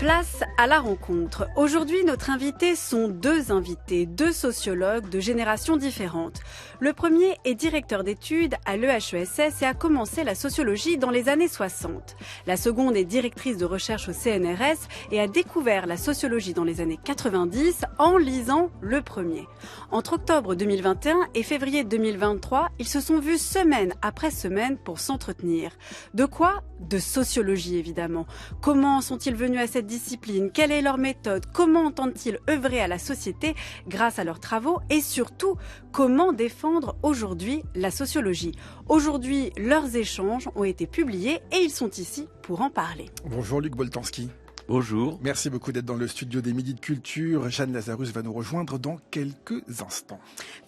Place à la rencontre. Aujourd'hui, notre invité sont deux invités, deux sociologues de générations différentes. Le premier est directeur d'études à l'EHESS et a commencé la sociologie dans les années 60. La seconde est directrice de recherche au CNRS et a découvert la sociologie dans les années 90 en lisant le premier. Entre octobre 2021 et février 2023, ils se sont vus semaine après semaine pour s'entretenir. De quoi ? De sociologie, évidemment. Comment sont-ils venus à cette discipline? Quelle est leur méthode? Comment entendent-ils œuvrer à la société grâce à leurs travaux? Et surtout, comment défendre aujourd'hui la sociologie? Aujourd'hui, leurs échanges ont été publiés et ils sont ici pour en parler. Bonjour Luc Boltanski. Bonjour. Merci beaucoup d'être dans le studio des Midis de Culture. Jeanne Lazarus va nous rejoindre dans quelques instants.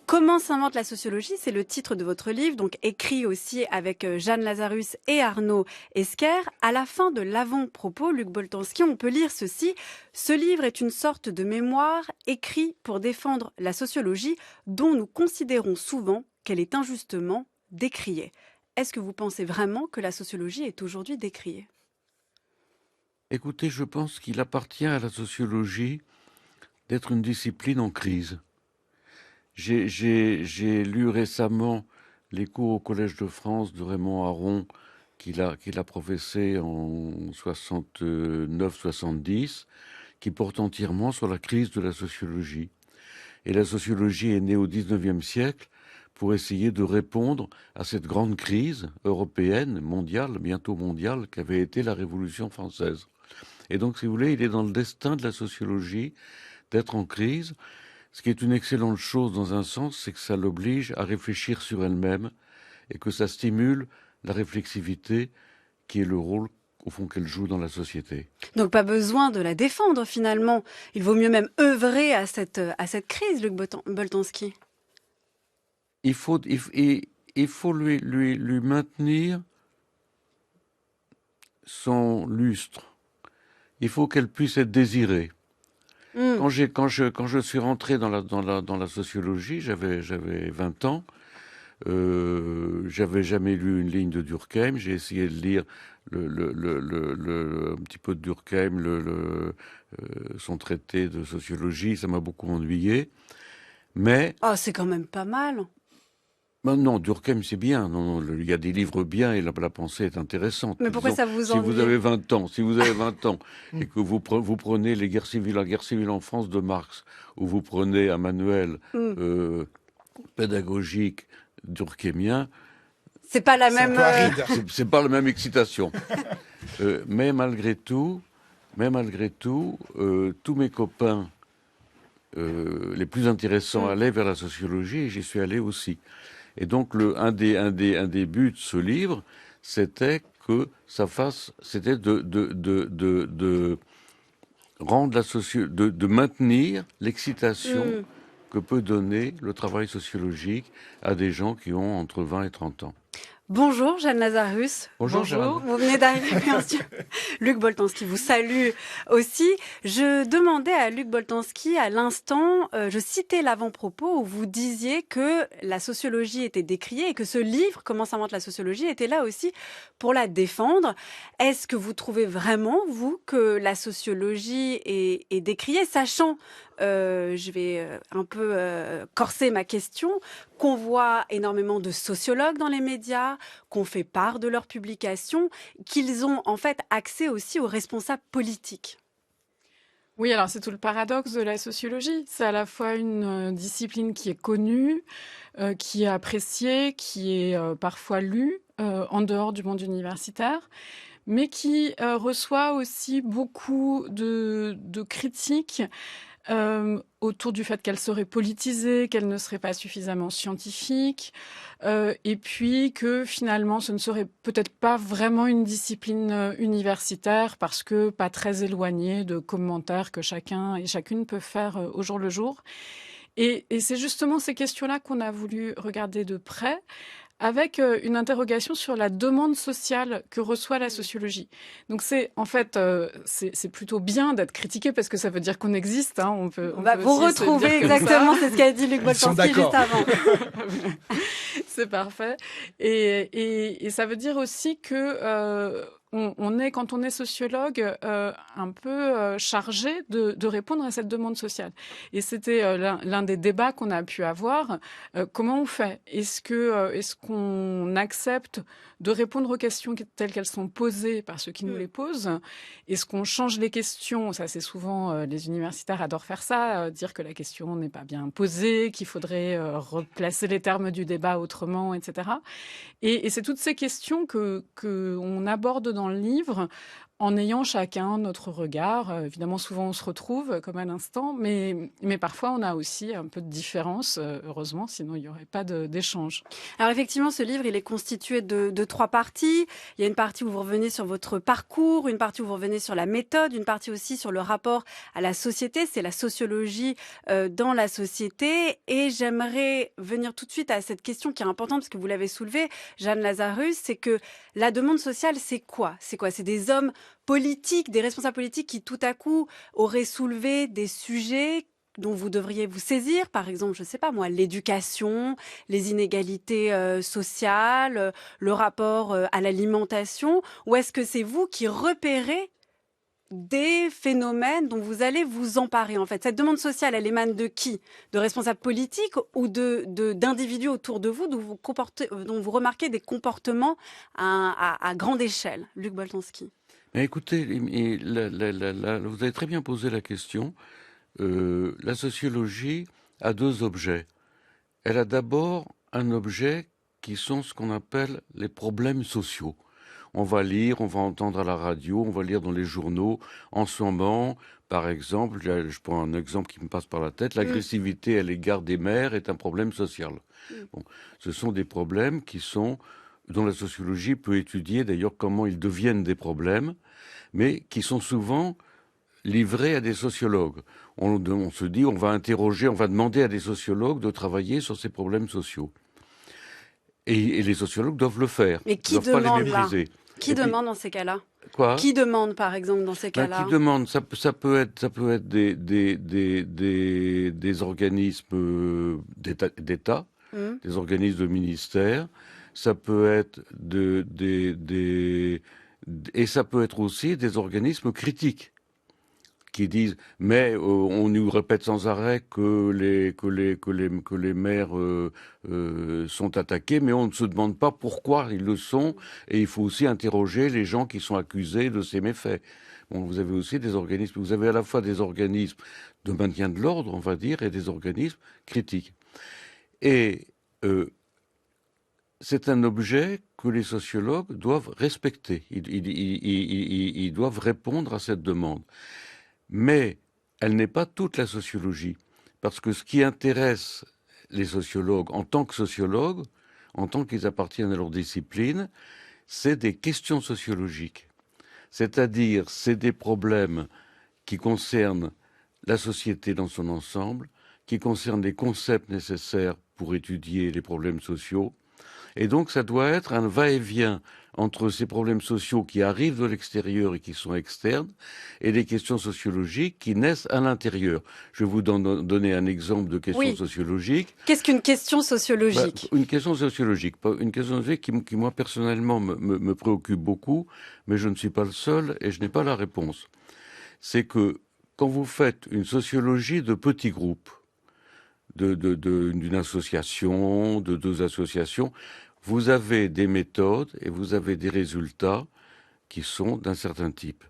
Comment s'invente la sociologie? C'est le titre de votre livre, donc écrit aussi avec Jeanne Lazarus et Arnaud Esquer. À la fin de l'avant-propos, Luc Boltanski, on peut lire ceci. Ce livre est une sorte de mémoire écrit pour défendre la sociologie dont nous considérons souvent qu'elle est injustement décriée. Est-ce que vous pensez vraiment que la sociologie est aujourd'hui décriée? Écoutez, je pense qu'il appartient à la sociologie d'être une discipline en crise. J'ai lu récemment les cours au Collège de France de Raymond Aron qu'il a professé en 69-70, qui porte entièrement sur la crise de la sociologie. Et la sociologie est née au XIXe siècle pour essayer de répondre à cette grande crise européenne, mondiale, bientôt mondiale, qu'avait été la Révolution française. Et donc, si vous voulez, il est dans le destin de la sociologie d'être en crise. Ce qui est une excellente chose dans un sens, c'est que ça l'oblige à réfléchir sur elle-même et que ça stimule la réflexivité qui est le rôle, au fond, qu'elle joue dans la société. Donc pas besoin de la défendre finalement. Il vaut mieux même œuvrer à cette crise, Luc Boltanski. Il faut lui maintenir son lustre. Il faut qu'elle puisse être désirée. Quand je suis rentré dans la sociologie, j'avais 20 ans. J'avais jamais lu une ligne de Durkheim. J'ai essayé de lire un petit peu de Durkheim, son traité de sociologie. Ça m'a beaucoup ennuyé. Mais c'est quand même pas mal. Ben non, Durkheim, c'est bien. Non, il y a des livres bien et la pensée est intéressante. Mais pourquoi ça vous ennuie? Si vous avez 20 ans et que vous prenez la guerre civile en France de Marx, ou vous prenez un manuel pédagogique durkheimien, c'est pas la même. C'est pas la même excitation. Mais malgré tout, tous mes copains les plus intéressants allaient vers la sociologie et j'y suis allé aussi. Et donc un des buts de ce livre, c'était que c'était de rendre de maintenir l'excitation que peut donner le travail sociologique à des gens qui ont entre 20 et 30 ans. Bonjour Jeanne Lazarus. Bonjour. Vous venez d'arriver, bien sûr. Luc Boltanski vous salue aussi. Je demandais à Luc Boltanski à l'instant, je citais l'avant-propos où vous disiez que la sociologie était décriée et que ce livre, Comment s'invente la sociologie, était là aussi pour la défendre. Est-ce que vous trouvez vraiment, vous, que la sociologie est décriée, sachant, je vais un peu corser ma question, qu'on voit énormément de sociologues dans les médias, qu'on fait part de leurs publications, qu'ils ont en fait accès aussi aux responsables politiques? Oui, alors c'est tout le paradoxe de la sociologie. C'est à la fois une discipline qui est connue, qui est appréciée, qui est parfois lue en dehors du monde universitaire, mais qui reçoit aussi beaucoup de critiques autour du fait qu'elle serait politisée, qu'elle ne serait pas suffisamment scientifique, et puis que finalement ce ne serait peut-être pas vraiment une discipline universitaire parce que pas très éloignée de commentaires que chacun et chacune peut faire au jour le jour. Et c'est justement ces questions-là qu'on a voulu regarder de près, avec une interrogation sur la demande sociale que reçoit la sociologie. Donc c'est en fait c'est plutôt bien d'être critiqué parce que ça veut dire qu'on existe. Hein. On va vous retrouver exactement, c'est ce qu'a dit Luc Boltanski juste avant. C'est parfait. Et ça veut dire aussi que on est, quand on est sociologue, un peu chargé de répondre à cette demande sociale. Et c'était l'un des débats qu'on a pu avoir. Comment on fait? Est-ce qu'on accepte de répondre aux questions telles qu'elles sont posées par ceux qui nous les posent? Est-ce qu'on change les questions? Ça, c'est souvent, les universitaires adorent faire ça, dire que la question n'est pas bien posée, qu'il faudrait replacer les termes du débat autrement, etc. Et c'est toutes ces questions que on aborde dans le livre en ayant chacun notre regard. Évidemment, souvent, on se retrouve, comme à l'instant, mais parfois, on a aussi un peu de différence, heureusement, sinon il n'y aurait pas d'échange. Alors effectivement, ce livre, il est constitué de 3 parties. Il y a une partie où vous revenez sur votre parcours, une partie où vous revenez sur la méthode, une partie aussi sur le rapport à la société. C'est la sociologie dans la société. Et j'aimerais venir tout de suite à cette question qui est importante, parce que vous l'avez soulevée, Jeanne Lazarus, c'est que la demande sociale, c'est quoi? C'est quoi? C'est des hommes politiques, des responsables politiques qui tout à coup auraient soulevé des sujets dont vous devriez vous saisir, par exemple, je sais pas moi, l'éducation, les inégalités sociales, le rapport à l'alimentation, ou est-ce que c'est vous qui repérez des phénomènes dont vous allez vous emparer en fait? Cette demande sociale, elle émane de qui? De responsables politiques ou d'individus autour de vous dont vous remarquez des comportements à grande échelle? Luc Boltanski. Écoutez, vous avez très bien posé la question. La sociologie a 2 objets. Elle a d'abord un objet qui sont ce qu'on appelle les problèmes sociaux. On va lire, on va entendre à la radio, on va lire dans les journaux. En ce moment, par exemple, je prends un exemple qui me passe par la tête, l'agressivité à l'égard des mères est un problème social. Bon, ce sont des problèmes dont la sociologie peut étudier d'ailleurs comment ils deviennent des problèmes, mais qui sont souvent livrés à des sociologues. On se dit, on va demander à des sociologues de travailler sur ces problèmes sociaux. Et les sociologues doivent le faire. Mais qui ils ne doivent pas les mépriser. Qui demande dans ces cas-là? Quoi? Qui demande, par exemple, dans ces cas-là? Qui demande? Ça peut être des organismes d'État, des organismes de ministère. Ça peut être et ça peut être aussi des organismes critiques qui disent mais on nous répète sans arrêt que les maires sont attaqués, mais on ne se demande pas pourquoi ils le sont, et il faut aussi interroger les gens qui sont accusés de ces méfaits. Bon, vous avez aussi des organismes, vous avez à la fois des organismes de maintien de l'ordre, on va dire, et des organismes critiques. Et c'est un objet que les sociologues doivent respecter. Ils doivent répondre à cette demande. Mais elle n'est pas toute la sociologie. Parce que ce qui intéresse les sociologues en tant que sociologues, en tant qu'ils appartiennent à leur discipline, c'est des questions sociologiques. C'est-à-dire, c'est des problèmes qui concernent la société dans son ensemble, qui concernent les concepts nécessaires pour étudier les problèmes sociaux. Et donc, ça doit être un va-et-vient entre ces problèmes sociaux qui arrivent de l'extérieur et qui sont externes, et des questions sociologiques qui naissent à l'intérieur. Je vais vous donner un exemple de question sociologique. Qu'est-ce qu'une question sociologique? Une question sociologique. Une question sociologique qui moi, personnellement, me préoccupe beaucoup, mais je ne suis pas le seul et je n'ai pas la réponse. C'est que quand vous faites une sociologie de petits groupes, d'une association, de 2 associations, vous avez des méthodes et vous avez des résultats qui sont d'un certain type.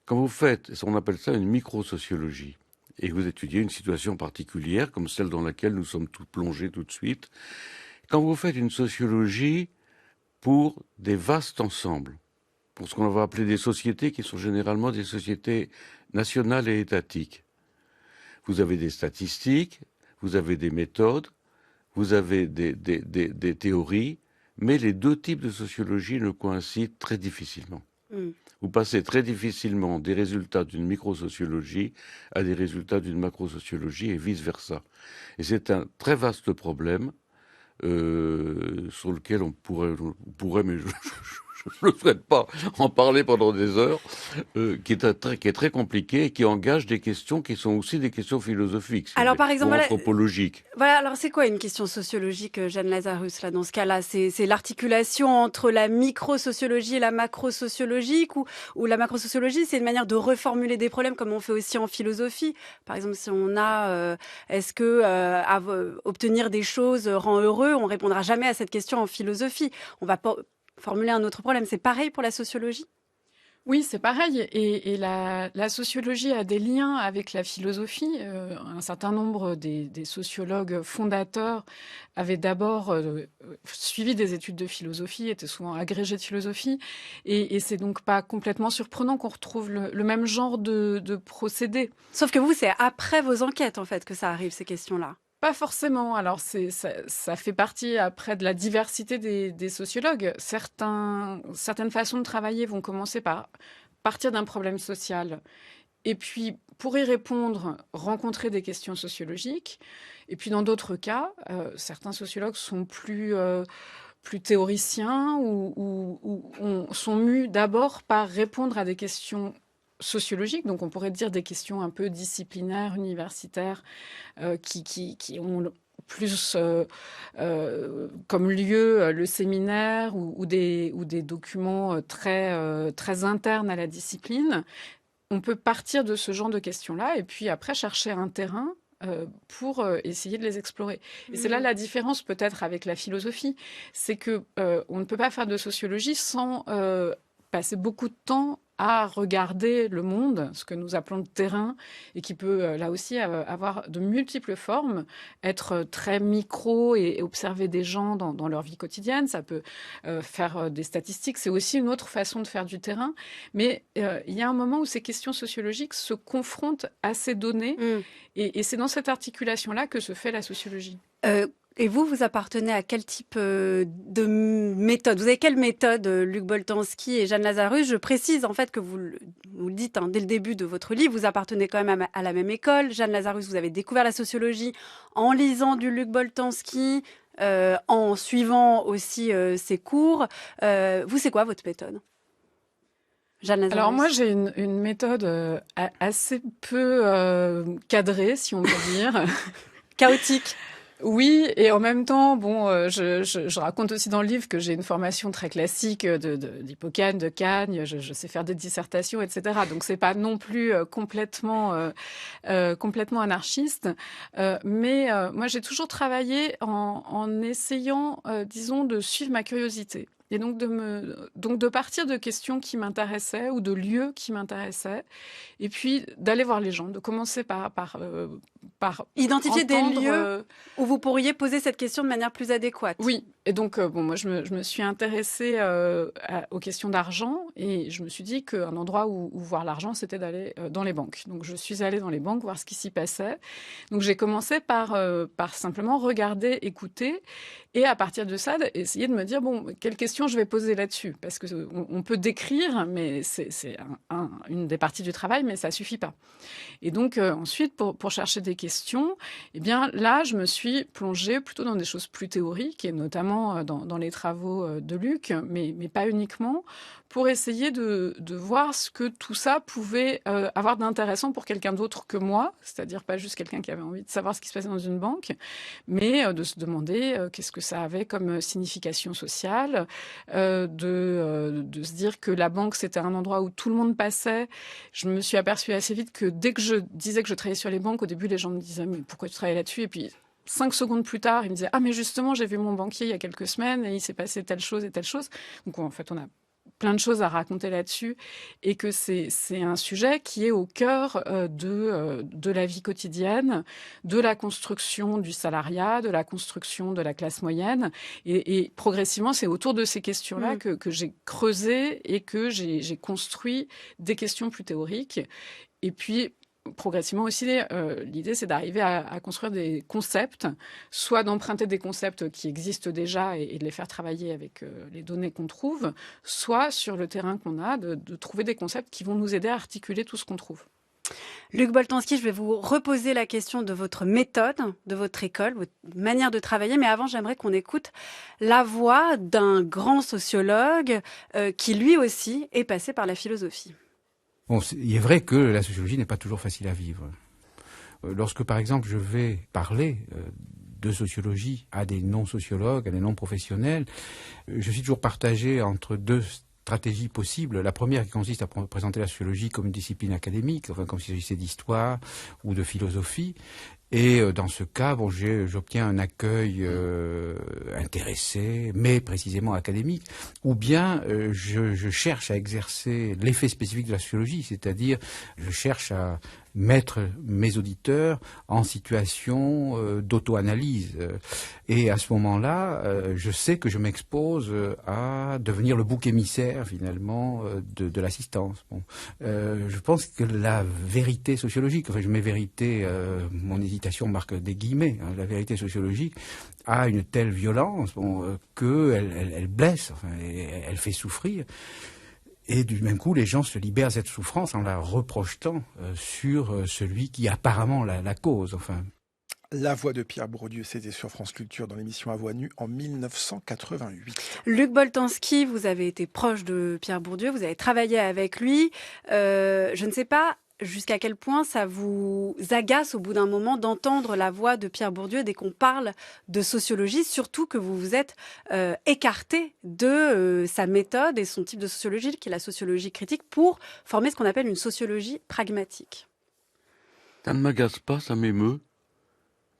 Quand vous faites, on appelle ça une microsociologie, et vous étudiez une situation particulière, comme celle dans laquelle nous sommes tous plongés tout de suite, quand vous faites une sociologie pour des vastes ensembles, pour ce qu'on va appeler des sociétés qui sont généralement des sociétés nationales et étatiques, vous avez des statistiques, vous avez des méthodes, vous avez des théories, mais les 2 types de sociologie ne coïncident très difficilement. Vous passez très difficilement des résultats d'une microsociologie à des résultats d'une macrosociologie et vice-versa. Et c'est un très vaste problème sur lequel on pourrait mais je ne souhaite pas en parler pendant des heures, qui est très compliqué et qui engage des questions qui sont aussi des questions philosophiques, Alors, par exemple, ou anthropologiques. Voilà, alors c'est quoi une question sociologique, Jeanne Lazarus, là, dans ce cas-là? C'est l'articulation entre la micro-sociologie et la macro-sociologique, ou la macro-sociologie, c'est une manière de reformuler des problèmes comme on fait aussi en philosophie. Par exemple, si on a, est-ce que obtenir des choses rend heureux? On répondra jamais à cette question en philosophie. On va formuler un autre problème. C'est pareil pour la sociologie? Oui, c'est pareil. Et la sociologie a des liens avec la philosophie. Un certain nombre des sociologues fondateurs avaient d'abord suivi des études de philosophie, étaient souvent agrégés de philosophie. Et c'est donc pas complètement surprenant qu'on retrouve le même genre de procédé. Sauf que vous, c'est après vos enquêtes, en fait, que ça arrive, ces questions-là. Pas forcément. Alors, ça fait partie après de la diversité des sociologues. Certaines façons de travailler vont commencer par partir d'un problème social et puis, pour y répondre, rencontrer des questions sociologiques. Et puis, dans d'autres cas, certains sociologues sont plus théoriciens ou sont mus d'abord par répondre à des questions sociologiques, donc on pourrait dire des questions un peu disciplinaires, universitaires, qui ont plus comme lieu le séminaire ou des documents très internes à la discipline. On peut partir de ce genre de questions-là et puis après chercher un terrain pour essayer de les explorer. Et c'est là la différence peut-être avec la philosophie, c'est que on ne peut pas faire de sociologie sans passer beaucoup de temps à regarder le monde, ce que nous appelons le terrain, et qui peut là aussi avoir de multiples formes, être très micro et observer des gens dans leur vie quotidienne. Ça peut faire des statistiques, c'est aussi une autre façon de faire du terrain. Mais il y a un moment où ces questions sociologiques se confrontent à ces données, et c'est dans cette articulation-là que se fait la sociologie. Et vous appartenez à quel type de méthode? Vous avez quelle méthode, Luc Boltanski et Jeanne Lazarus? Je précise en fait que vous le dites dès le début de votre livre, vous appartenez quand même à la même école. Jeanne Lazarus, vous avez découvert la sociologie en lisant du Luc Boltanski, en suivant aussi ses cours. Vous, c'est quoi votre méthode? Jeanne Lazarus. Alors moi, j'ai une méthode assez peu cadrée, si on peut dire. Chaotique. Oui, et en même temps, je raconte aussi dans le livre que j'ai une formation très classique d'Hippocane, de Cagne, je sais faire des dissertations, etc. Donc c'est pas non plus complètement anarchiste, mais moi j'ai toujours travaillé en essayant, disons, de suivre ma curiosité. Et donc de partir de questions qui m'intéressaient ou de lieux qui m'intéressaient, et puis d'aller voir les gens, de commencer par identifier entendre, des lieux où vous pourriez poser cette question de manière plus adéquate. Oui, et donc moi je me suis intéressée aux questions d'argent, et je me suis dit qu'un endroit où voir l'argent, c'était d'aller dans les banques. Donc je suis allée dans les banques voir ce qui s'y passait. Donc j'ai commencé par simplement regarder, écouter, et à partir de ça, essayer de me dire, quelles questions je vais poser là-dessus. Parce qu'on peut décrire, mais c'est une des parties du travail, mais ça suffit pas. Et donc ensuite, pour chercher des questions, eh bien là, je me suis plongée plutôt dans des choses plus théoriques, et notamment dans les travaux de Luc, mais pas uniquement, pour essayer de voir ce que tout ça pouvait avoir d'intéressant pour quelqu'un d'autre que moi, c'est-à-dire pas juste quelqu'un qui avait envie de savoir ce qui se passait dans une banque, mais de se demander qu'est-ce que ça avait comme signification sociale, de se dire que la banque, c'était un endroit où tout le monde passait. Je me suis aperçue assez vite que dès que je disais que je travaillais sur les banques, au début, les gens me disaient « mais pourquoi tu travailles là-dessus ?» Et puis 5 secondes plus tard, ils me disaient « ah mais justement, j'ai vu mon banquier il y a quelques semaines et il s'est passé telle chose et telle chose ». Donc en fait, on a plein de choses à raconter là-dessus, et que c'est un sujet qui est au cœur de la vie quotidienne, de la construction du salariat, de la construction de la classe moyenne, et progressivement, c'est autour de ces questions-là que j'ai creusé et que j'ai construit des questions plus théoriques. Et puis, progressivement aussi, l'idée, c'est d'arriver à construire des concepts, soit d'emprunter des concepts qui existent déjà et de les faire travailler avec les données qu'on trouve, soit sur le terrain qu'on a, de trouver des concepts qui vont nous aider à articuler tout ce qu'on trouve. Luc Boltanski, je vais vous reposer la question de votre méthode, de votre école, votre manière de travailler. Mais avant, j'aimerais qu'on écoute la voix d'un grand sociologue qui, lui aussi, est passé par la philosophie. Bon, il est vrai que la sociologie n'est pas toujours facile à vivre. Lorsque, par exemple, je vais parler de sociologie à des non-sociologues, à des non-professionnels, je suis toujours partagé entre deux stratégies possibles. La première qui consiste à présenter la sociologie comme une discipline académique, enfin comme s'il s'agissait d'histoire ou de philosophie. Et dans ce cas, bon, j'obtiens un accueil intéressé, mais précisément académique. Ou bien je cherche à exercer l'effet spécifique de la sociologie, c'est-à-dire je cherche à mettre mes auditeurs en situation d'auto-analyse. Et à ce moment-là, je sais que je m'expose à devenir le bouc émissaire, finalement, de l'assistance. Bon. Je pense que la vérité sociologique, enfin je mets vérité, mon hésitation marque des guillemets, hein, la vérité sociologique a une telle violence qu'elle blesse, enfin, elle fait souffrir. Et du même coup, les gens se libèrent de cette souffrance en la reprojetant sur celui qui apparemment la cause. Enfin. La voix de Pierre Bourdieu, c'était sur France Culture dans l'émission À Voix Nue en 1988. Luc Boltanski, vous avez été proche de Pierre Bourdieu, vous avez travaillé avec lui. Je ne sais pas jusqu'à quel point ça vous agace au bout d'un moment d'entendre la voix de Pierre Bourdieu dès qu'on parle de sociologie, surtout que vous vous êtes écarté de sa méthode et son type de sociologie, qui est la sociologie critique, pour former ce qu'on appelle une sociologie pragmatique. Ça ne m'agace pas, ça m'émeut,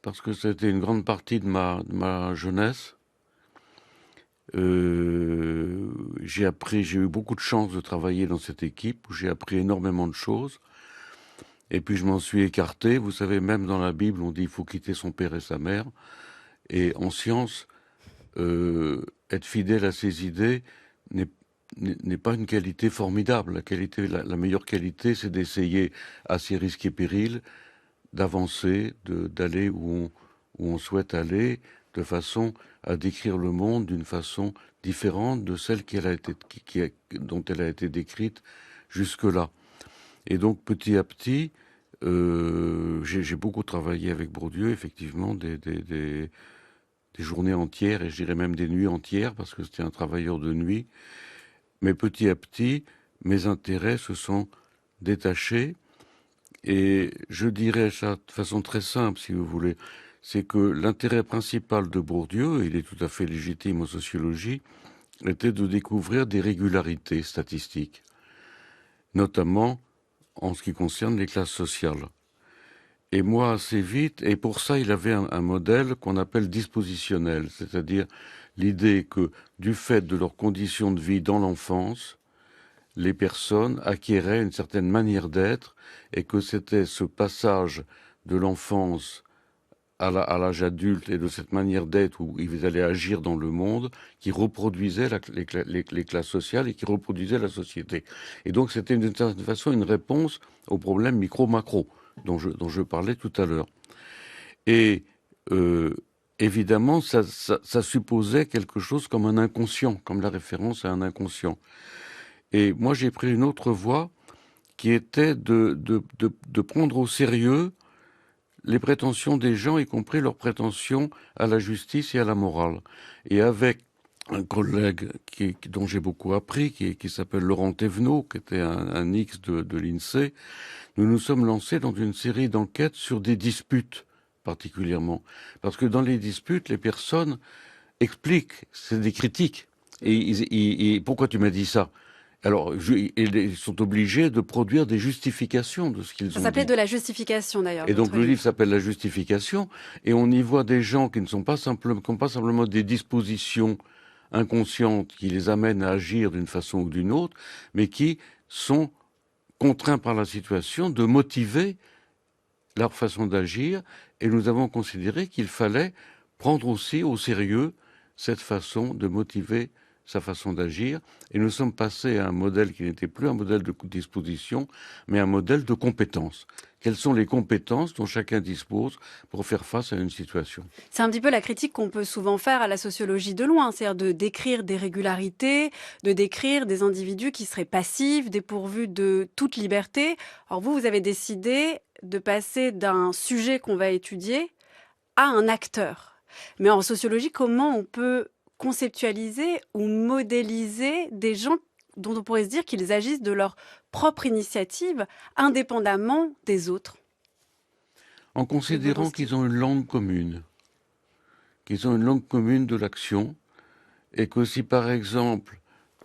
parce que c'était une grande partie de ma jeunesse. J'ai eu beaucoup de chance de travailler dans cette équipe, où j'ai appris énormément de choses. Et puis je m'en suis écarté. Vous savez, même dans la Bible, on dit qu'il faut quitter son père et sa mère. Et en science, être fidèle à ses idées n'est pas une qualité formidable. La meilleure qualité, c'est d'essayer, à ses risques et périls, d'avancer, d'aller où on souhaite aller, de façon à décrire le monde d'une façon différente de celle dont elle a été décrite jusque-là. Et donc, petit à petit, j'ai beaucoup travaillé avec Bourdieu, effectivement, des journées entières, et je dirais même des nuits entières, parce que c'était un travailleur de nuit. Mais petit à petit, mes intérêts se sont détachés, et je dirais ça de façon très simple, si vous voulez, c'est que l'intérêt principal de Bourdieu, il est tout à fait légitime en sociologie, était de découvrir des régularités statistiques, notamment en ce qui concerne les classes sociales. Et moi, assez vite, et pour ça, il avait un modèle qu'on appelle dispositionnel, c'est-à-dire l'idée que, du fait de leurs conditions de vie dans l'enfance, les personnes acquéraient une certaine manière d'être, et que c'était ce passage de l'enfance à l'âge adulte et de cette manière d'être où ils allaient agir dans le monde qui reproduisait les classes sociales et qui reproduisait la société. Et donc c'était d'une certaine façon une réponse au problème micro-macro dont je parlais tout à l'heure. Et évidemment, ça supposait quelque chose comme un inconscient, comme la référence à un inconscient. Et moi, j'ai pris une autre voie qui était de prendre au sérieux les prétentions des gens, y compris leurs prétentions à la justice et à la morale. Et avec un collègue dont j'ai beaucoup appris, qui s'appelle Laurent Thévenot, qui était un X de l'INSEE, nous nous sommes lancés dans une série d'enquêtes sur des disputes, particulièrement. Parce que dans les disputes, les personnes expliquent, c'est des critiques. Et pourquoi tu m'as dit ça ? Alors, ils sont obligés de produire des justifications de ce qu'ils ont dit. Ça s'appelait de la justification, d'ailleurs. Et donc, le livre s'appelle La justification, et on y voit des gens qui n'ont pas simplement des dispositions inconscientes qui les amènent à agir d'une façon ou d'une autre, mais qui sont contraints par la situation de motiver leur façon d'agir, et nous avons considéré qu'il fallait prendre aussi au sérieux cette façon de motiver sa façon d'agir, et nous sommes passés à un modèle qui n'était plus un modèle de disposition, mais un modèle de compétences. Quelles sont les compétences dont chacun dispose pour faire face à une situation? C'est un petit peu la critique qu'on peut souvent faire à la sociologie de loin, c'est-à-dire de décrire des régularités, de décrire des individus qui seraient passifs, dépourvus de toute liberté. Or vous avez décidé de passer d'un sujet qu'on va étudier à un acteur. Mais en sociologie, comment on peut conceptualiser ou modéliser des gens dont on pourrait se dire qu'ils agissent de leur propre initiative, indépendamment des autres? En considérant qu'ils ont une langue commune, de l'action, et que si par exemple,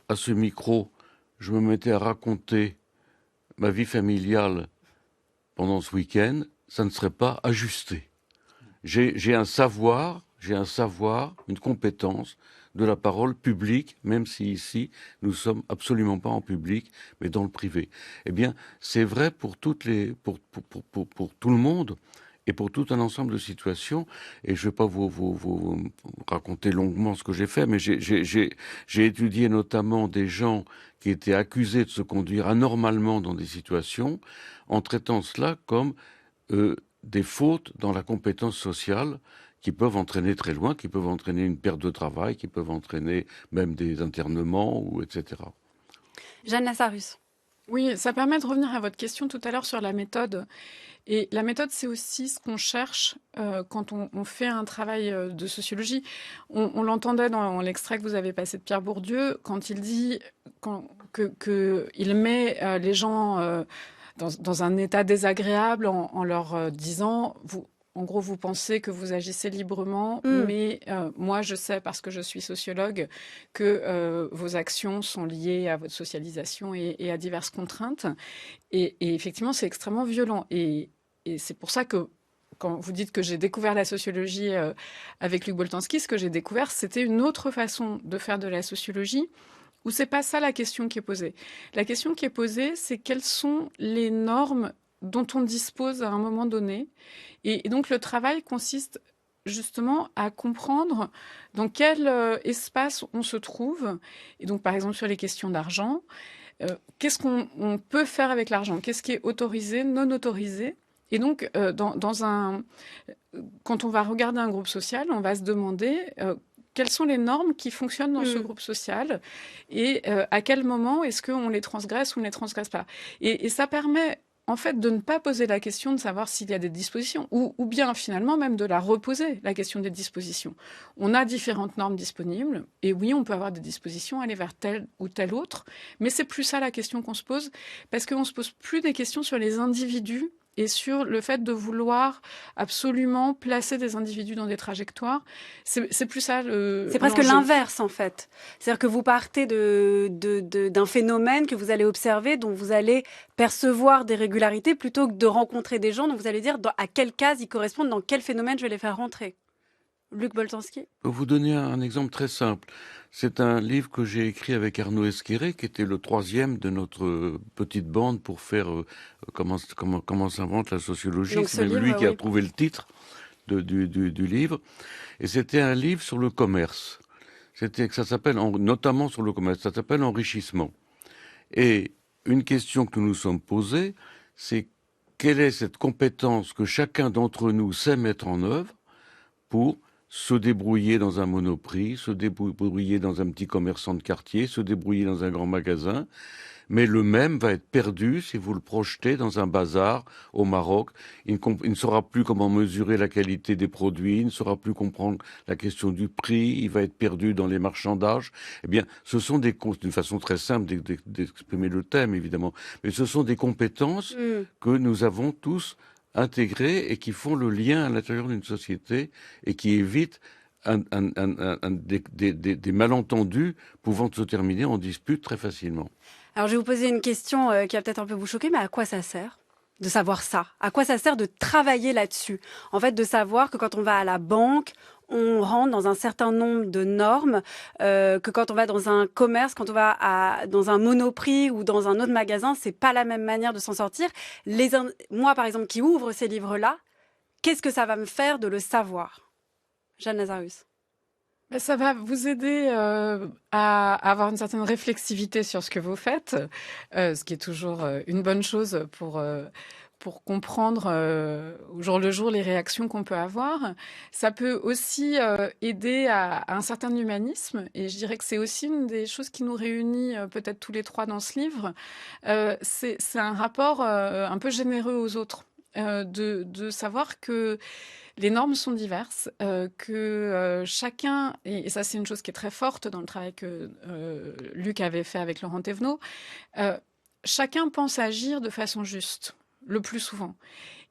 à ce micro, je me mettais à raconter ma vie familiale pendant ce week-end, ça ne serait pas ajusté. J'ai un savoir, une compétence de la parole publique, même si ici, nous sommes absolument pas en public, mais dans le privé. Eh bien, c'est vrai pour tout le monde et pour tout un ensemble de situations. Et je ne vais pas vous raconter longuement ce que j'ai fait, mais j'ai étudié notamment des gens qui étaient accusés de se conduire anormalement dans des situations, en traitant cela comme des fautes dans la compétence sociale, qui peuvent entraîner très loin, qui peuvent entraîner une perte de travail, qui peuvent entraîner même des internements, etc. Jeanne Lazarus. Oui, ça permet de revenir à votre question tout à l'heure sur la méthode. Et la méthode, c'est aussi ce qu'on cherche quand on fait un travail de sociologie. On l'entendait dans l'extrait que vous avez passé de Pierre Bourdieu, quand il dit qu'il met les gens dans un état désagréable en leur disant... En gros, vous pensez que vous agissez librement, mais moi, je sais, parce que je suis sociologue, que vos actions sont liées à votre socialisation et à diverses contraintes. Et effectivement, c'est extrêmement violent. Et c'est pour ça que, quand vous dites que j'ai découvert la sociologie avec Luc Boltanski, ce que j'ai découvert, c'était une autre façon de faire de la sociologie, où c'est pas ça la question qui est posée. La question qui est posée, c'est quelles sont les normes dont on dispose à un moment donné. Et donc, le travail consiste justement à comprendre dans quel espace on se trouve. Et donc, par exemple, sur les questions d'argent, qu'est-ce qu'on peut faire avec l'argent? Qu'est-ce qui est autorisé, non autorisé? Et donc, quand on va regarder un groupe social, on va se demander... quelles sont les normes qui fonctionnent dans ce groupe social et à quel moment est-ce qu'on les transgresse ou on ne les transgresse pas. Et ça permet... en fait, de ne pas poser la question de savoir s'il y a des dispositions, ou bien finalement même de la reposer, la question des dispositions. On a différentes normes disponibles, et oui, on peut avoir des dispositions, aller vers telle ou telle autre, mais c'est plus ça la question qu'on se pose, parce qu'on ne se pose plus des questions sur les individus, et sur le fait de vouloir absolument placer des individus dans des trajectoires. C'est plus ça c'est presque l'inverse, en fait. C'est-à-dire que vous partez d'un phénomène que vous allez observer, dont vous allez percevoir des régularités, plutôt que de rencontrer des gens dont vous allez dire à quelle case ils correspondent, dans quel phénomène je vais les faire rentrer. Luc Boltanski. Je vais vous donner un exemple très simple. C'est un livre que j'ai écrit avec Arnaud Esqueré, qui était le troisième de notre petite bande pour faire comment s'invente la sociologie. Donc, c'est même lui qui a trouvé le titre du livre. Et c'était un livre sur le commerce. Ça s'appelle, notamment sur le commerce, ça s'appelle Enrichissement. Et une question que nous nous sommes posées, c'est quelle est cette compétence que chacun d'entre nous sait mettre en œuvre pour se débrouiller dans un Monoprix, se débrouiller dans un petit commerçant de quartier, se débrouiller dans un grand magasin, mais le même va être perdu si vous le projetez dans un bazar au Maroc. Il ne saura plus comment mesurer la qualité des produits, il ne saura plus comprendre la question du prix, il va être perdu dans les marchandages. Eh bien, ce sont d'une façon très simple d'exprimer le thème, évidemment, mais ce sont des compétences que nous avons tous intégrés et qui font le lien à l'intérieur d'une société et qui évitent des malentendus pouvant se terminer en dispute très facilement. Alors je vais vous poser une question qui va peut-être un peu vous choquer, mais à quoi ça sert de savoir ça? À quoi ça sert de travailler là-dessus? En fait, de savoir que quand on va à la banque, on rentre dans un certain nombre de normes, que quand on va dans un commerce, quand on va dans un Monoprix ou dans un autre magasin, c'est pas la même manière de s'en sortir. Moi, par exemple, qui ouvre ces livres-là, qu'est-ce que ça va me faire de le savoir? Jeanne Lazarus. Ben, ça va vous aider à avoir une certaine réflexivité sur ce que vous faites, ce qui est toujours une bonne chose pour comprendre au jour le jour les réactions qu'on peut avoir. Ça peut aussi aider à un certain humanisme, et je dirais que c'est aussi une des choses qui nous réunit peut-être tous les trois dans ce livre. C'est un rapport un peu généreux aux autres, de savoir que les normes sont diverses, que chacun, et ça c'est une chose qui est très forte dans le travail que Luc avait fait avec Laurent Thévenot, chacun pense agir de façon juste, le plus souvent.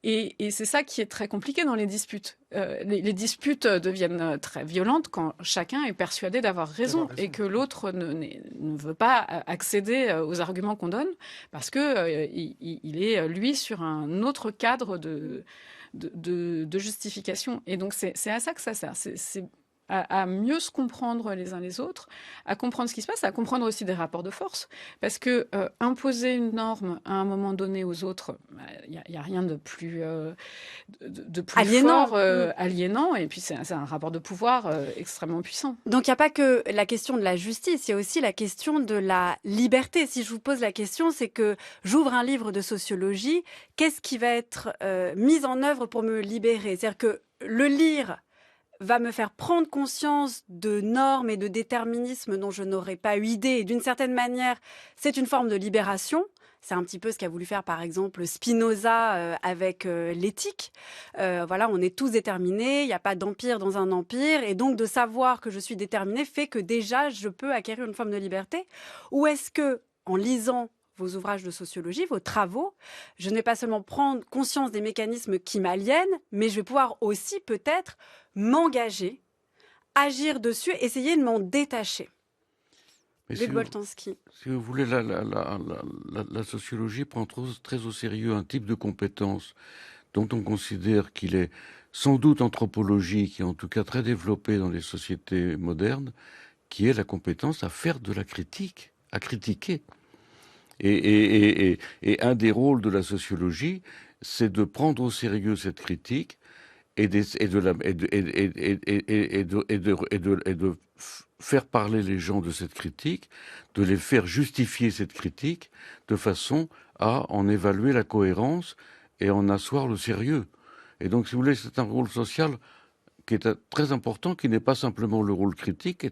Et c'est ça qui est très compliqué dans les disputes. Les disputes deviennent très violentes quand chacun est persuadé d'avoir raison et que l'autre ne veut pas accéder aux arguments qu'on donne parce que il est, lui, sur un autre cadre de justification. Et donc, c'est à ça que ça sert. C'est à mieux se comprendre les uns les autres, à comprendre ce qui se passe, à comprendre aussi des rapports de force. Parce que imposer une norme à un moment donné aux autres, il n'y a rien de plus, de plus aliénant. fort, aliénant. Et puis, c'est un rapport de pouvoir extrêmement puissant. Donc, il n'y a pas que la question de la justice, il y a aussi la question de la liberté. Si je vous pose la question, c'est que j'ouvre un livre de sociologie, qu'est-ce qui va être mis en œuvre pour me libérer? C'est-à-dire que le lire va me faire prendre conscience de normes et de déterminismes dont je n'aurais pas eu idée. Et d'une certaine manière, c'est une forme de libération. C'est un petit peu ce qu'a voulu faire, par exemple, Spinoza avec l'éthique. Voilà, on est tous déterminés, il n'y a pas d'empire dans un empire. Et donc, de savoir que je suis déterminé fait que déjà, je peux acquérir une forme de liberté. Ou est-ce que, en lisant vos ouvrages de sociologie, vos travaux, je ne vais pas seulement prendre conscience des mécanismes qui m'aliènent, mais je vais pouvoir aussi peut-être m'engager, agir dessus, essayer de m'en détacher. Luc Boltanski. Si vous voulez, la sociologie prend très au sérieux un type de compétence dont on considère qu'il est sans doute anthropologique et en tout cas très développé dans les sociétés modernes, qui est la compétence à faire de la critique, à critiquer. Et un des rôles de la sociologie, c'est de prendre au sérieux cette critique et de faire parler les gens de cette critique, de les faire justifier cette critique, de façon à en évaluer la cohérence et en asseoir le sérieux. Et donc, si vous voulez, c'est un rôle social qui est très important, qui n'est pas simplement le rôle critique,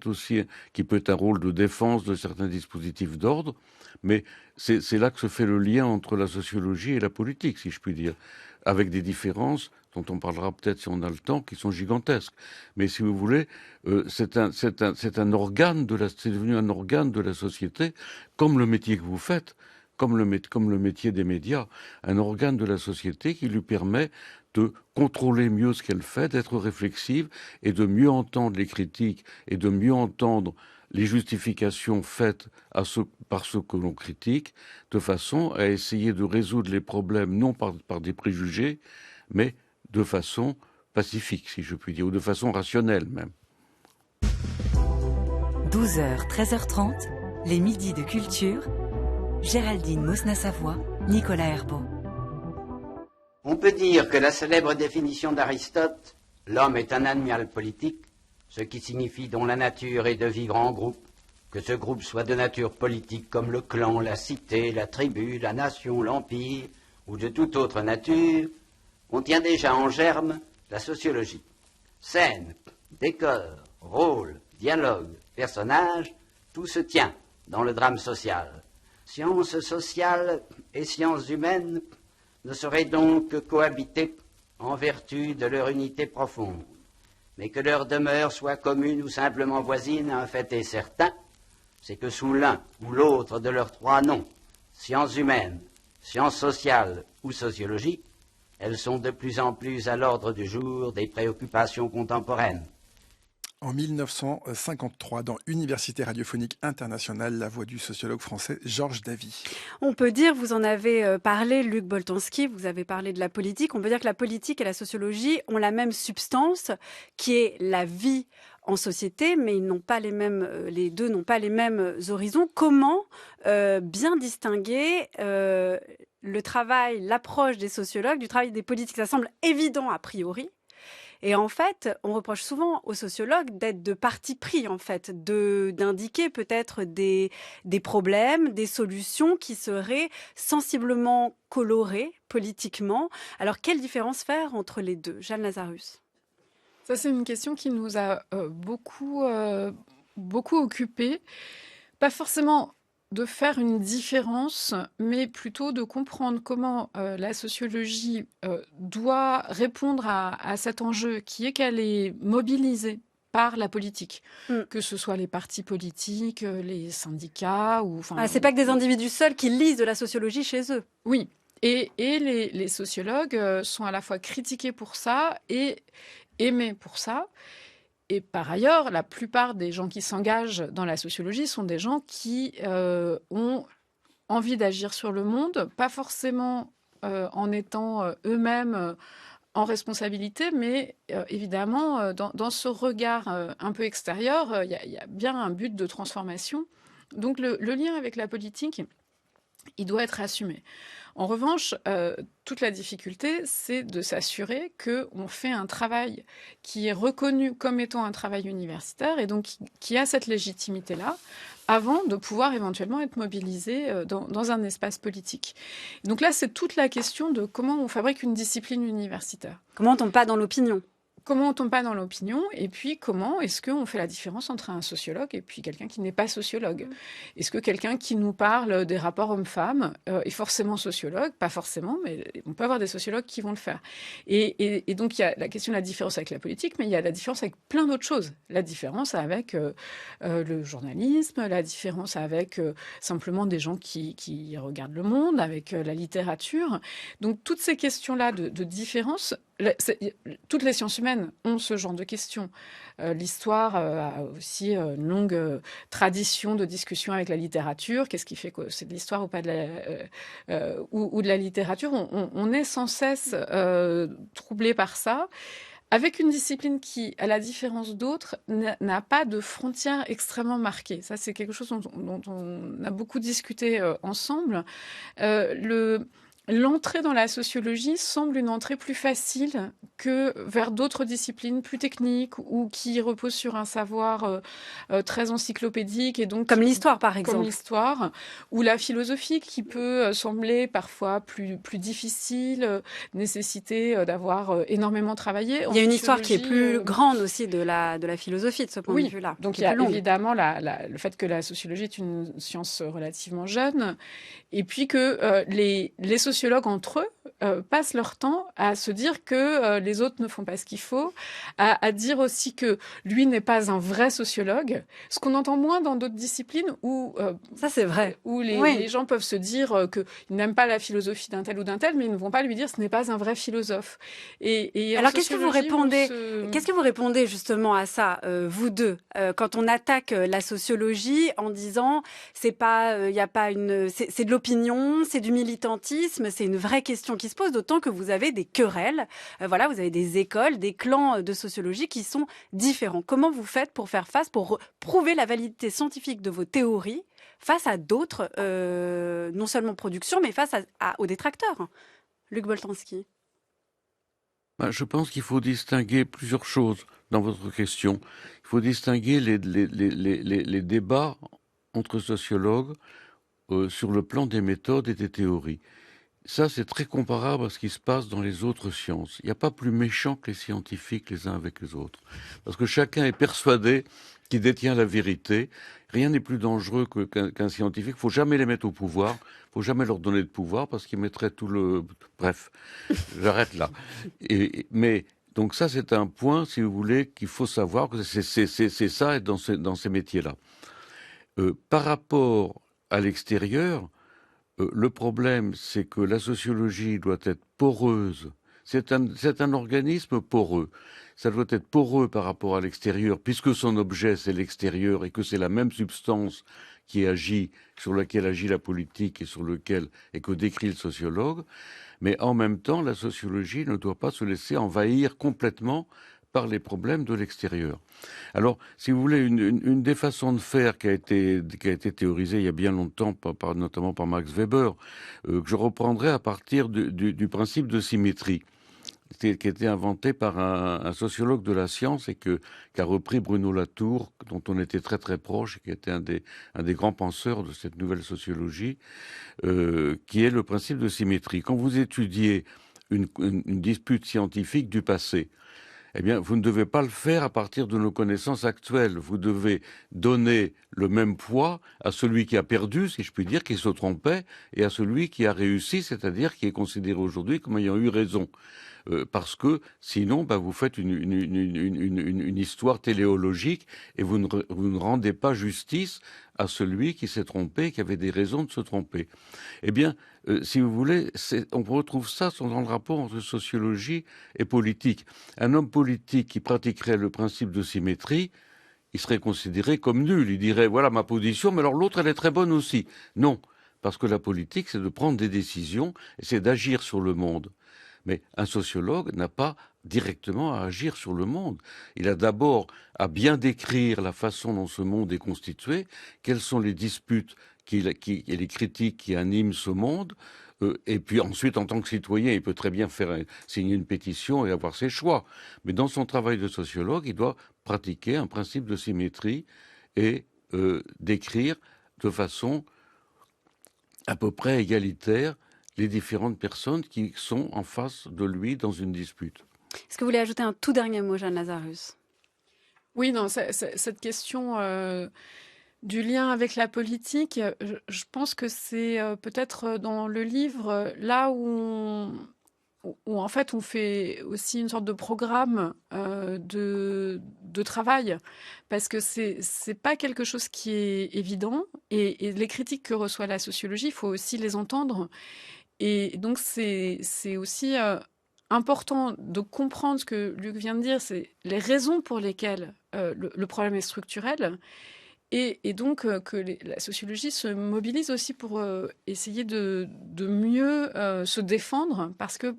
qui peut être un rôle de défense de certains dispositifs d'ordre, mais c'est là que se fait le lien entre la sociologie et la politique, si je puis dire, avec des différences dont on parlera peut-être si on a le temps, qui sont gigantesques. Mais si vous voulez, c'est un organe c'est devenu un organe de la société, comme le métier que vous faites, comme le métier des médias, un organe de la société qui lui permet de contrôler mieux ce qu'elle fait, d'être réflexive et de mieux entendre les critiques et de mieux entendre les justifications faites par ceux que l'on critique, de façon à essayer de résoudre les problèmes non par des préjugés, mais de façon pacifique, si je puis dire, ou de façon rationnelle même. 12h, 13h30, les midis de culture. Géraldine Mosna-Savoie, Nicolas Herbeau. On peut dire que la célèbre définition d'Aristote, l'homme est un animal politique, ce qui signifie dont la nature est de vivre en groupe, que ce groupe soit de nature politique comme le clan, la cité, la tribu, la nation, l'empire, ou de toute autre nature, contient déjà en germe la sociologie. Scène, décor, rôle, dialogue, personnage, tout se tient dans le drame social. Sciences sociales et sciences humaines ne sauraient donc cohabiter en vertu de leur unité profonde, mais que leur demeure soit commune ou simplement voisine, un fait est certain, c'est que sous l'un ou l'autre de leurs trois noms, sciences humaines, sciences sociales ou sociologie, elles sont de plus en plus à l'ordre du jour des préoccupations contemporaines. En 1953, dans Université radiophonique internationale, la voix du sociologue français Georges Davy. On peut dire, vous en avez parlé, Luc Boltanski, vous avez parlé de la politique, on peut dire que la politique et la sociologie ont la même substance, qui est la vie en société, mais ils n'ont pas les deux n'ont pas les mêmes horizons. Comment bien distinguer le travail, l'approche des sociologues du travail des politiques? Ça semble évident a priori. Et en fait, on reproche souvent aux sociologues d'être de parti pris, en fait, d'indiquer peut-être des problèmes, des solutions qui seraient sensiblement colorées politiquement. Alors, quelle différence faire entre les deux? Jeanne Lazarus. Ça, c'est une question qui nous a beaucoup occupés. Pas forcément de faire une différence, mais plutôt de comprendre comment la sociologie doit répondre à cet enjeu qui est qu'elle est mobilisée par la politique, que ce soit les partis politiques, les syndicats ou... c'est pas que des individus seuls qui lisent de la sociologie chez eux. Oui, et les sociologues sont à la fois critiqués pour ça et aimés pour ça. Et par ailleurs, la plupart des gens qui s'engagent dans la sociologie sont des gens qui ont envie d'agir sur le monde, pas forcément en étant eux-mêmes en responsabilité, mais évidemment, dans ce regard un peu extérieur, il y a bien un but de transformation. Donc le lien avec la politique, il doit être assumé. En revanche, toute la difficulté, c'est de s'assurer qu'on fait un travail qui est reconnu comme étant un travail universitaire et donc qui a cette légitimité-là avant de pouvoir éventuellement être mobilisé dans un espace politique. Donc là, c'est toute la question de comment on fabrique une discipline universitaire. Comment on tombe pas dans l'opinion ? Comment on tombe pas dans l'opinion et puis comment est-ce qu'on fait la différence entre un sociologue et puis quelqu'un qui n'est pas sociologue? Est-ce que quelqu'un qui nous parle des rapports hommes-femmes est forcément sociologue? Pas forcément, mais on peut avoir des sociologues qui vont le faire. Et donc il y a la question de la différence avec la politique, mais il y a la différence avec plein d'autres choses. La différence avec le journalisme, la différence avec simplement des gens qui regardent le monde, avec la littérature. Donc toutes ces questions-là de différence, toutes les sciences humaines ont ce genre de questions. L'histoire a aussi une longue tradition de discussion avec la littérature. Qu'est-ce qui fait que c'est de l'histoire ou pas ou de la littérature? On est sans cesse troublé par ça. Avec une discipline qui, à la différence d'autres, n'a pas de frontières extrêmement marquées. Ça, c'est quelque chose dont on a beaucoup discuté ensemble. L'entrée dans la sociologie semble une entrée plus facile que vers d'autres disciplines plus techniques ou qui reposent sur un savoir très encyclopédique et donc comme l'histoire par exemple. Comme l'histoire ou la philosophie qui peut sembler parfois plus difficile, nécessiter d'avoir énormément travaillé. Il y a une histoire qui est plus grande aussi de la philosophie de ce point de vue-là. Donc il y a évidemment le fait que la sociologie est une science relativement jeune et puis que les sociologues entre eux passent leur temps à se dire que les autres ne font pas ce qu'il faut, à dire aussi que lui n'est pas un vrai sociologue, ce qu'on entend moins dans d'autres disciplines où ça c'est vrai, où les gens peuvent se dire qu'ils n'aiment pas la philosophie d'un tel ou d'un tel, mais ils ne vont pas lui dire ce n'est pas un vrai philosophe. Et alors qu'est-ce que vous répondez justement à ça, vous deux, quand on attaque la sociologie en disant c'est pas, y a pas c'est de l'opinion, c'est du militantisme, c'est une vraie question qui se pose, d'autant que vous avez des querelles, voilà, vous avez des écoles, des clans de sociologie qui sont différents. Comment vous faites pour faire face, pour prouver la validité scientifique de vos théories face à d'autres, non seulement productions, mais face aux détracteurs? Luc Boltanski. Je pense qu'il faut distinguer plusieurs choses dans votre question. Il faut distinguer les débats entre sociologues sur le plan des méthodes et des théories. Ça, c'est très comparable à ce qui se passe dans les autres sciences. Il n'y a pas plus méchant que les scientifiques les uns avec les autres. Parce que chacun est persuadé qu'il détient la vérité. Rien n'est plus dangereux qu'un scientifique. Il ne faut jamais les mettre au pouvoir. Il ne faut jamais leur donner de pouvoir parce qu'ils mettraient tout le... Bref, j'arrête là. Mais donc ça, c'est un point, si vous voulez, qu'il faut savoir que c'est ça dans ces métiers-là. Par rapport à l'extérieur, le problème, c'est que la sociologie doit être poreuse. C'est un organisme poreux. Ça doit être poreux par rapport à l'extérieur, puisque son objet, c'est l'extérieur, et que c'est la même substance qui agit, sur laquelle agit la politique et que décrit le sociologue. Mais en même temps, la sociologie ne doit pas se laisser envahir complètement par les problèmes de l'extérieur. Alors, si vous voulez, une des façons de faire qui a été théorisée il y a bien longtemps, notamment par Max Weber, que je reprendrai à partir du principe de symétrie. qui a été inventé par un sociologue de la science et qu'a repris Bruno Latour, dont on était très très proche, et qui était un des grands penseurs de cette nouvelle sociologie, qui est le principe de symétrie. Quand vous étudiez une dispute scientifique du passé, eh bien, vous ne devez pas le faire à partir de nos connaissances actuelles. Vous devez donner le même poids à celui qui a perdu, si je puis dire, qui se trompait, et à celui qui a réussi, c'est-à-dire qui est considéré aujourd'hui comme ayant eu raison. Parce que sinon, vous faites une histoire téléologique et vous ne rendez pas justice à celui qui s'est trompé, qui avait des raisons de se tromper. Eh bien, si vous voulez, on retrouve ça dans le rapport entre sociologie et politique. Un homme politique qui pratiquerait le principe de symétrie, il serait considéré comme nul. Il dirait, voilà ma position, mais alors l'autre, elle est très bonne aussi. Non, parce que la politique, c'est de prendre des décisions et c'est d'agir sur le monde. Mais un sociologue n'a pas directement à agir sur le monde. Il a d'abord à bien décrire la façon dont ce monde est constitué, quelles sont les disputes et les critiques qui animent ce monde, et puis ensuite, en tant que citoyen, il peut très bien signer une pétition et avoir ses choix. Mais dans son travail de sociologue, il doit pratiquer un principe de symétrie et décrire de façon à peu près égalitaire les différentes personnes qui sont en face de lui dans une dispute. Est-ce que vous voulez ajouter un tout dernier mot, Jeanne Lazarus ? Oui, non, cette question du lien avec la politique, je pense que c'est peut-être dans le livre là où en fait on fait aussi une sorte de programme de travail, parce que c'est pas quelque chose qui est évident, et les critiques que reçoit la sociologie, il faut aussi les entendre. Et donc, c'est aussi important de comprendre ce que Luc vient de dire, c'est les raisons pour lesquelles le problème est structurel, et donc que la sociologie se mobilise aussi pour essayer de mieux se défendre, parce que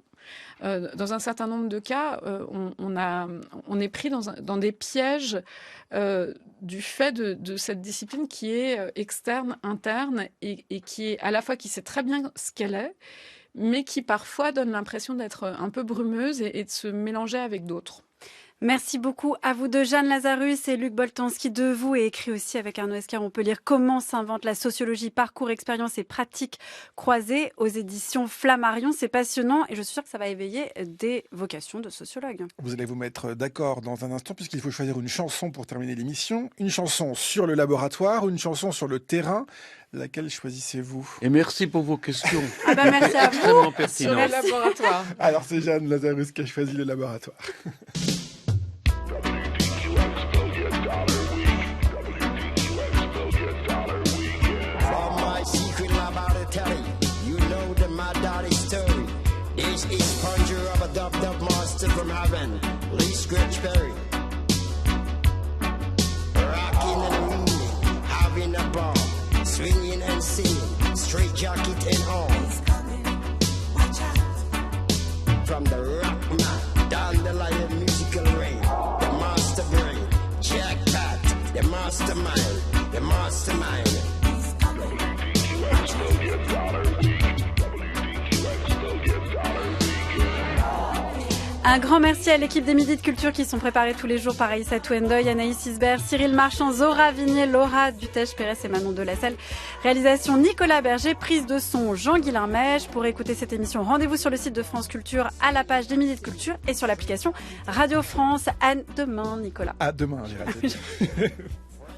dans un certain nombre de cas, on est pris dans des pièges du fait de cette discipline qui est externe, interne, et qui est à la fois qui sait très bien ce qu'elle est, mais qui parfois donne l'impression d'être un peu brumeuse et de se mélanger avec d'autres. Merci beaucoup à vous deux, Jeanne Lazarus et Luc Boltanski. De vous, et écrit aussi avec Arnaud Escar, on peut lire Comment s'invente la sociologie, parcours, expériences et pratiques croisées aux éditions Flammarion. C'est passionnant et je suis sûre que ça va éveiller des vocations de sociologues. Vous allez vous mettre d'accord dans un instant puisqu'il faut choisir une chanson pour terminer l'émission. Une chanson sur le laboratoire ou une chanson sur le terrain. Laquelle choisissez-vous ? Et merci pour vos questions. Merci à vous. Extrêmement pertinent. Sur le laboratoire. Alors c'est Jeanne Lazarus qui a choisi le laboratoire. From heaven, Lee Scratch Perry, rocking and rolling, having a ball, swinging and singing, straight jacket and all. Watch out. From the rock man down the line, musical rain, the master brain, Jack Pat, the mastermind, the mastermind. Un grand merci à l'équipe des Midis de Culture qui sont préparés tous les jours par Aïssa Touendoy, Anaïs Isbert, Cyril Marchand, Zora Vignier, Laura Dutèche-Pérez et Manon Delasselle. Réalisation Nicolas Berger, prise de son Jean-Guilain Mèche. Pour écouter cette émission, rendez-vous sur le site de France Culture, à la page des Midis de Culture et sur l'application Radio France. À demain, Nicolas. À demain, Géraldine.